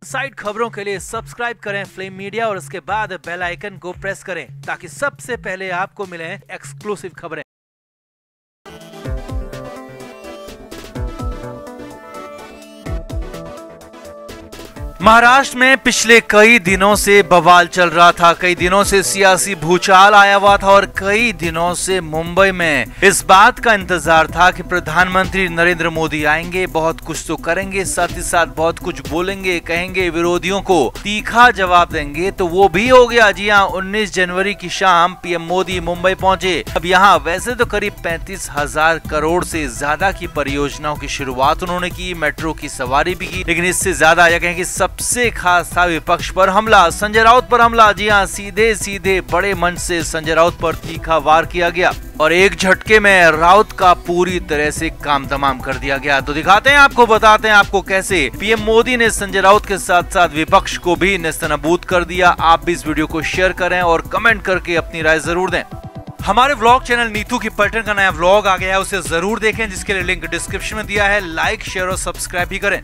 Side खबरों के लिए सब्सक्राइब करें फ्लेम मीडिया और उसके बाद बेल आइकन को प्रेस करें ताकि सबसे पहले आपको मिले एक्सक्लूसिव खबरें। महाराष्ट्र में पिछले कई दिनों से बवाल चल रहा था, कई दिनों से सियासी भूचाल आया हुआ था और कई दिनों से मुंबई में इस बात का इंतजार था कि प्रधानमंत्री नरेंद्र मोदी आएंगे, बहुत कुछ तो करेंगे, साथ ही साथ बहुत कुछ बोलेंगे, कहेंगे, विरोधियों को तीखा जवाब देंगे। तो वो भी हो गया। जी हाँ, 19 जनवरी की शाम पीएम मोदी मुंबई पहुंचे। अब यहाँ वैसे तो करीब 35,000 करोड़ से ज्यादा की परियोजनाओं की शुरुआत उन्होंने की, मेट्रो की सवारी भी की, लेकिन इससे ज्यादा या कहें कि सबसे खास था विपक्ष पर हमला, संजय राउत पर हमला। जी हाँ, सीधे सीधे बड़े मंच से संजय राउत पर तीखा वार किया गया और एक झटके में राउत का पूरी तरह से काम तमाम कर दिया गया। तो दिखाते हैं आपको, बताते हैं आपको कैसे पीएम मोदी ने संजय राउत के साथ साथ विपक्ष को भी नेस्तनाबूद कर दिया। आप भी इस वीडियो को शेयर करें और कमेंट करके अपनी राय जरूर दें। हमारे व्लॉग चैनल नीतू की पर्यटन का नया व्लॉग आ गया है, उसे जरूर देखें, जिसके लिए लिंक डिस्क्रिप्शन में दिया है। लाइक, शेयर और सब्सक्राइब भी करें।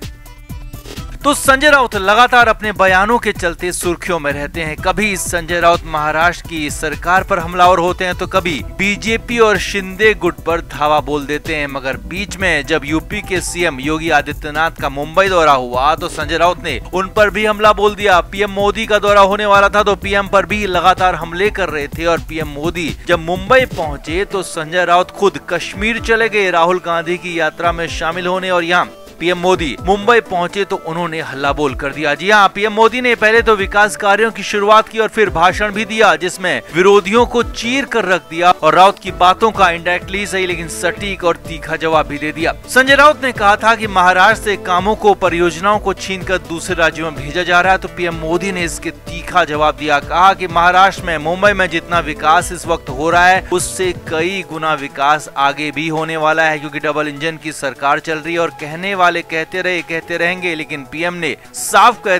तो संजय राउत लगातार अपने बयानों के चलते सुर्खियों में रहते हैं। कभी संजय राउत महाराष्ट्र की सरकार पर हमलावर होते हैं तो कभी बीजेपी और शिंदे गुट पर धावा बोल देते हैं। मगर बीच में जब यूपी के सीएम योगी आदित्यनाथ का मुंबई दौरा हुआ तो संजय राउत ने उन पर भी हमला बोल दिया। पीएम मोदी का दौरा होने वाला था तो पीएम पर भी लगातार हमले कर रहे थे और पीएम मोदी जब मुंबई पहुंचे तो संजय राउत खुद कश्मीर चले गए राहुल गांधी की यात्रा में शामिल होने, और यहाँ पीएम मोदी मुंबई पहुंचे तो उन्होंने हल्ला बोल कर दिया। जी हाँ, पीएम मोदी ने पहले तो विकास कार्यों की शुरुआत की और फिर भाषण भी दिया जिसमें विरोधियों को चीर कर रख दिया और राउत की बातों का इंडायरेक्टली सही लेकिन सटीक और तीखा जवाब भी दे दिया। संजय राउत ने कहा था कि महाराष्ट्र से कामों को, परियोजनाओं को छीनकर दूसरे राज्यों में भेजा जा रहा है, तो पीएम मोदी ने इसके तीखा जवाब दिया। कहा कि महाराष्ट्र में, मुंबई में जितना विकास इस वक्त हो रहा है उससे कई गुना विकास आगे भी होने वाला है, क्योंकि डबल इंजन की सरकार चल रही है। और कहने वाले कहते रहेंगे, लेकिन पीएम ने साफ कर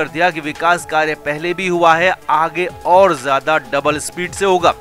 दिया कि विकास कार्य पहले भी हुआ है, आगे और ज्यादा डबल स्पीड से होगा।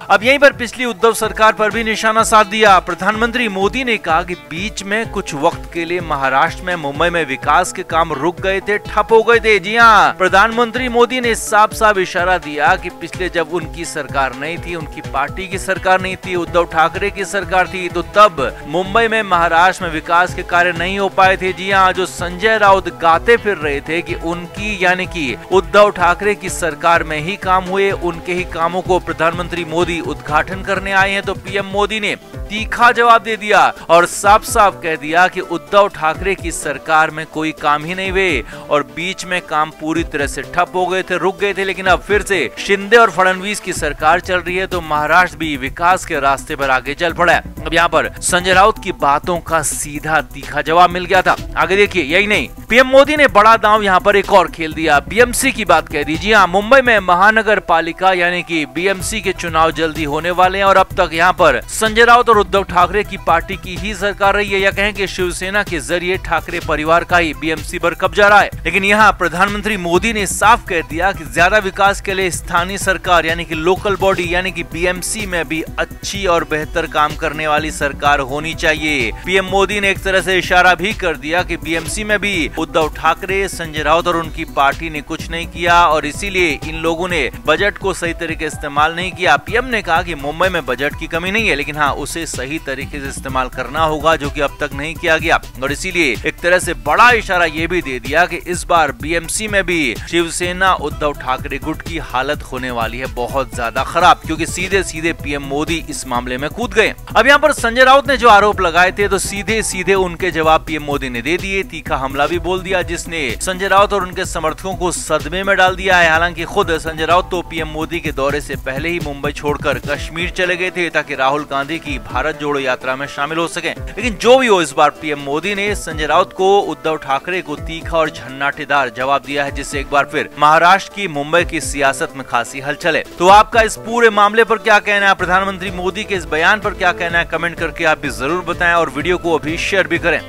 अब यहीं पर पिछली उद्धव सरकार पर भी निशाना साध दिया। प्रधानमंत्री मोदी ने कहा कि बीच में कुछ वक्त के लिए महाराष्ट्र में, मुंबई में विकास के काम रुक गए थे, ठप हो गए थे। जी हाँ, प्रधानमंत्री मोदी ने साफ साफ इशारा दिया कि पिछले जब उनकी सरकार नहीं थी, उनकी पार्टी की सरकार नहीं थी, उद्धव ठाकरे की सरकार थी, तो तब मुंबई में, महाराष्ट्र में विकास के कार्य नहीं हो पाए थे। जी हाँ, जो संजय राउत गाते फिर रहे थे कि उनकी यानी कि उद्धव ठाकरे की सरकार में ही काम हुए, उनके ही कामों को प्रधानमंत्री मोदी उद्घाटन करने आए हैं, तो पीएम मोदी ने तीखा जवाब दे दिया और साफ साफ कह दिया कि उद्धव ठाकरे की सरकार में कोई काम ही नहीं हुए और बीच में काम पूरी तरह से ठप हो गए थे, रुक गए थे, लेकिन अब फिर से शिंदे और फडणवीस की सरकार चल रही है तो महाराष्ट्र भी विकास के रास्ते पर आगे चल पड़ा है। अब यहाँ पर संजय राउत की बातों का सीधा तीखा जवाब मिल गया था। आगे देखिए, यही नहीं, पीएम मोदी ने बड़ा दांव यहाँ पर एक और खेल दिया, बीएमसी की बात कह दी। जी हाँ, मुंबई में महानगर पालिका यानी कि बीएमसी के चुनाव जल्दी होने वाले हैं और अब तक यहाँ पर संजय राउत और उद्धव ठाकरे की पार्टी की ही सरकार रही है, या कहें कि शिवसेना के जरिए ठाकरे परिवार का ही बीएमसी पर कब्जा रहा है। लेकिन यहाँ प्रधानमंत्री मोदी ने साफ कह दिया कि ज्यादा विकास के लिए स्थानीय सरकार यानी कि लोकल बॉडी यानी कि बीएमसी में भी अच्छी और बेहतर काम करने वाली सरकार होनी चाहिए। पीएम मोदी ने एक तरह से इशारा भी कर दिया कि बीएमसी में भी उद्धव ठाकरे, संजय राउत और उनकी पार्टी ने कुछ नहीं किया और इसीलिए इन लोगों ने बजट को सही तरीके से इस्तेमाल नहीं किया। पीएम ने कहा कि मुंबई में बजट की कमी नहीं है, लेकिन हाँ, उसे सही तरीके से इस्तेमाल करना होगा, जो कि अब तक नहीं किया गया। और इसीलिए एक तरह से बड़ा इशारा ये भी दे दिया कि इस बार बीएमसी में भी शिवसेना उद्धव ठाकरे गुट की हालत होने वाली है बहुत ज्यादा खराब, क्योंकि सीधे सीधे पीएम मोदी इस मामले में कूद गए। अब यहाँ पर संजय राउत ने जो आरोप लगाए थे तो सीधे सीधे उनके जवाब पीएम मोदी ने दे दिए, तीखा हमला भी बोल दिया, जिसने संजय राउत और उनके समर्थकों को सदमे में डाल दिया है। हालांकि खुद संजय राउत तो पीएम मोदी के दौरे से पहले ही मुंबई छोड़कर कश्मीर चले गए थे ताकि राहुल गांधी की भारत जोड़ो यात्रा में शामिल हो सके। लेकिन जो भी हो, इस बार पीएम मोदी ने संजय राउत को, उद्धव ठाकरे को तीखा और झन्नाटेदार जवाब दिया है, जिससे एक बार फिर महाराष्ट्र की, मुंबई की सियासत में खासी हलचल है। तो आपका इस पूरे मामले पर क्या कहना है, प्रधानमंत्री मोदी के इस बयान पर क्या कहना है, कमेंट करके आप भी जरूर बताएं और वीडियो को अभी शेयर भी करें।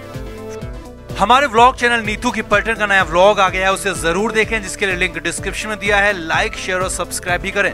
हमारे व्लॉग चैनल नीतू की पर्यटन का नया व्लॉग आ गया है, उसे जरूर देखें, जिसके लिए लिंक डिस्क्रिप्शन में दिया है। लाइक, शेयर और सब्सक्राइब भी करें।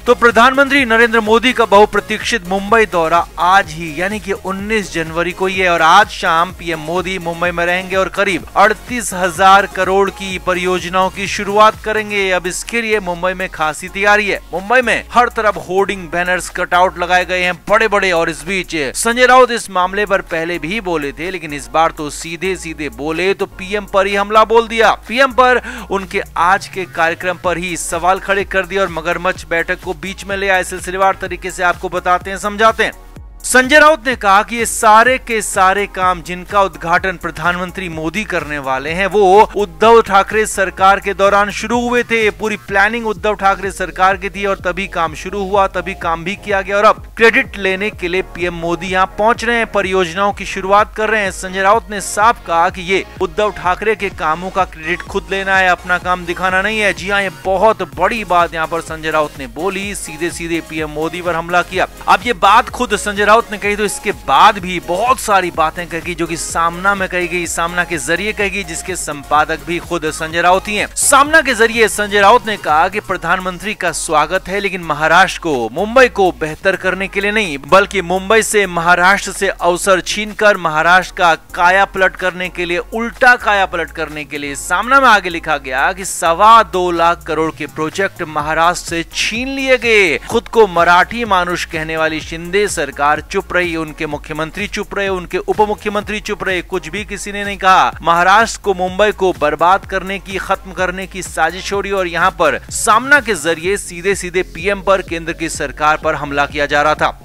तो प्रधानमंत्री नरेंद्र मोदी का बहुप्रतीक्षित मुंबई दौरा आज ही यानी कि 19 जनवरी को ही है और आज शाम पीएम मोदी मुंबई में रहेंगे और करीब 38,000 करोड़ की परियोजनाओं की शुरुआत करेंगे। अब इसके लिए मुंबई में खासी तैयारी है। मुंबई में हर तरफ होर्डिंग, बैनर्स, कटआउट लगाए गए हैं बड़े बड़े। और इस बीच संजय राउत इस मामले पर पहले भी बोले थे, लेकिन इस बार तो सीधे सीधे बोले तो पीएम पर ही हमला बोल दिया। पीएम पर उनके आज के कार्यक्रम पर ही सवाल खड़े कर दिया और मगरमच्छ बैठक को बीच में ले आए। सिलसिलेवार तरीके से आपको बताते हैं, समझाते हैं। संजय राउत ने कहा कि ये सारे के सारे काम जिनका उद्घाटन प्रधानमंत्री मोदी करने वाले हैं वो उद्धव ठाकरे सरकार के दौरान शुरू हुए थे। पूरी प्लानिंग उद्धव ठाकरे सरकार की थी और तभी काम शुरू हुआ, तभी काम भी किया गया और अब क्रेडिट लेने के लिए पीएम मोदी यहाँ पहुंच रहे हैं, परियोजनाओं की शुरुआत कर रहे हैं। संजय राउत ने साफ कहा कि ये उद्धव ठाकरे के कामों का क्रेडिट खुद लेना है, अपना काम दिखाना नहीं है। जी हाँ, ये बहुत बड़ी बात यहाँ पर संजय राउत ने बोली, सीधे सीधे पीएम मोदी पर हमला किया। अब ये बात खुद संजय राउत ने कही तो इसके बाद भी बहुत सारी बातें कही जो कि सामना में कही गई, सामना के जरिए कही गई, जिसके संपादक भी खुद संजय राउत ही हैं। सामना के जरिए संजय राउत ने कहा कि प्रधानमंत्री का स्वागत है, लेकिन महाराष्ट्र को, मुंबई को बेहतर करने के लिए नहीं, बल्कि मुंबई से, महाराष्ट्र से अवसर छीनकर महाराष्ट्र का काया पलट करने के लिए, उल्टा काया पलट करने के लिए। सामना में आगे लिखा गया कि 2.25 लाख करोड़ के प्रोजेक्ट महाराष्ट्र से छीन लिए गए। खुद को मराठी मानुष कहने वाली शिंदे सरकार चुप रही, उनके मुख्यमंत्री चुप रहे, उनके उप मुख्यमंत्री चुप रहे, कुछ भी किसी ने नहीं कहा। महाराष्ट्र को, मुंबई को बर्बाद करने की, खत्म करने की साजिश हो रही और यहाँ पर सामना के जरिए सीधे सीधे पीएम पर, केंद्र की सरकार पर हमला किया जा रहा था।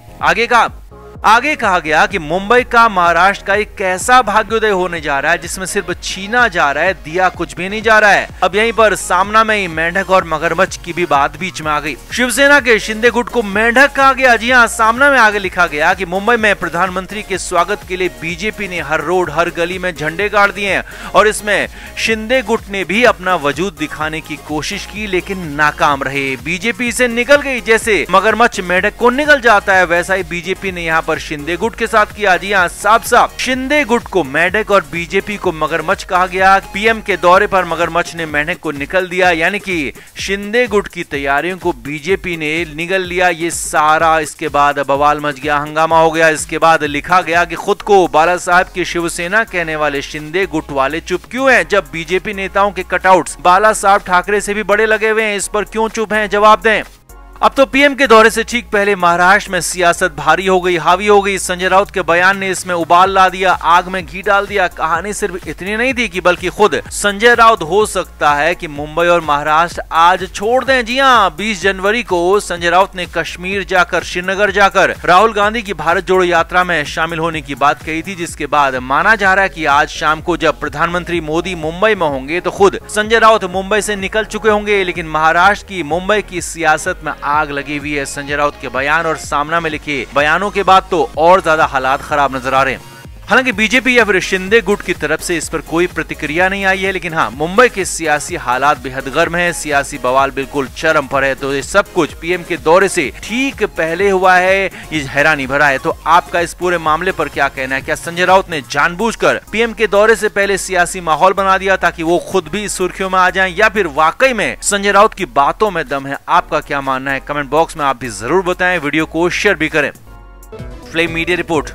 आगे कहा गया कि मुंबई का, महाराष्ट्र का एक कैसा भाग्योदय होने जा रहा है जिसमें सिर्फ छीना जा रहा है, दिया कुछ भी नहीं जा रहा है। अब यहीं पर सामना में ही मेंढक और मगरमच्छ की भी बात बीच में आ गई। शिवसेना के शिंदे गुट को मेंढक कहा गया। जी हाँ, सामना में आगे लिखा गया कि मुंबई में प्रधानमंत्री के स्वागत के लिए बीजेपी ने हर रोड, हर गली में झंडे गाड़ दिए हैं और इसमें शिंदे गुट ने भी अपना वजूद दिखाने की कोशिश की, लेकिन नाकाम रहे। बीजेपी से निकल गई। जैसे मगरमच्छ मेंढक को निकल जाता है, वैसा ही बीजेपी ने यहाँ शिंदे गुट के साथ किया। जी हाँ, साफ साफ शिंदे गुट को मेंढक और बीजेपी को मगरमच्छ कहा गया। पीएम के दौरे पर मगरमच्छ ने मेंढक को निकल दिया, यानी कि शिंदे गुट की तैयारियों को बीजेपी ने निगल लिया। ये सारा इसके बाद बवाल मच गया, हंगामा हो गया। इसके बाद लिखा गया कि खुद को बाला साहब की शिवसेना कहने वाले शिंदे गुट वाले चुप क्यों हैं, जब बीजेपी नेताओं के कटआउट्स बाला साहब ठाकरे से भी बड़े लगे हुए हैं, इस पर क्यों चुप हैं, जवाब दें। अब तो पीएम के दौरे से ठीक पहले महाराष्ट्र में सियासत भारी हो गई, हावी हो गई। संजय राउत के बयान ने इसमें उबाल ला दिया, आग में घी डाल दिया। कहानी सिर्फ इतनी नहीं थी कि बल्कि खुद संजय राउत हो सकता है कि मुंबई और महाराष्ट्र आज छोड़ दें। जी हाँ, 20 जनवरी को संजय राउत ने कश्मीर जाकर, श्रीनगर जाकर राहुल गांधी की भारत जोड़ो यात्रा में शामिल होने की बात कही थी, जिसके बाद माना जा रहा है कि आज शाम को जब प्रधानमंत्री मोदी मुंबई में होंगे तो खुद संजय राउत मुंबई से निकल चुके होंगे। लेकिन महाराष्ट्र की, मुंबई की सियासत में आग लगी हुई है। संजय राउत के बयान और सामना में लिखे बयानों के बाद तो और ज्यादा हालात खराब नजर आ रहे हैं। हालांकि बीजेपी या फिर शिंदे गुट की तरफ से इस पर कोई प्रतिक्रिया नहीं आई है, लेकिन हाँ, मुंबई के सियासी हालात बेहद गर्म है, सियासी बवाल बिल्कुल चरम पर है। तो ये सब कुछ पीएम के दौरे से ठीक पहले हुआ है, ये हैरानी भरा है। तो आपका इस पूरे मामले पर क्या कहना है? क्या संजय राउत ने जानबूझकर पीएम के दौरे से पहले सियासी माहौल बना दिया ताकि वो खुद भी सुर्खियों में आ जाएं, या फिर वाकई में संजय राउत की बातों में दम है? आपका क्या मानना है? कमेंट बॉक्स में आप भी जरूर बताएं, वीडियो को शेयर भी करें। Flame media report.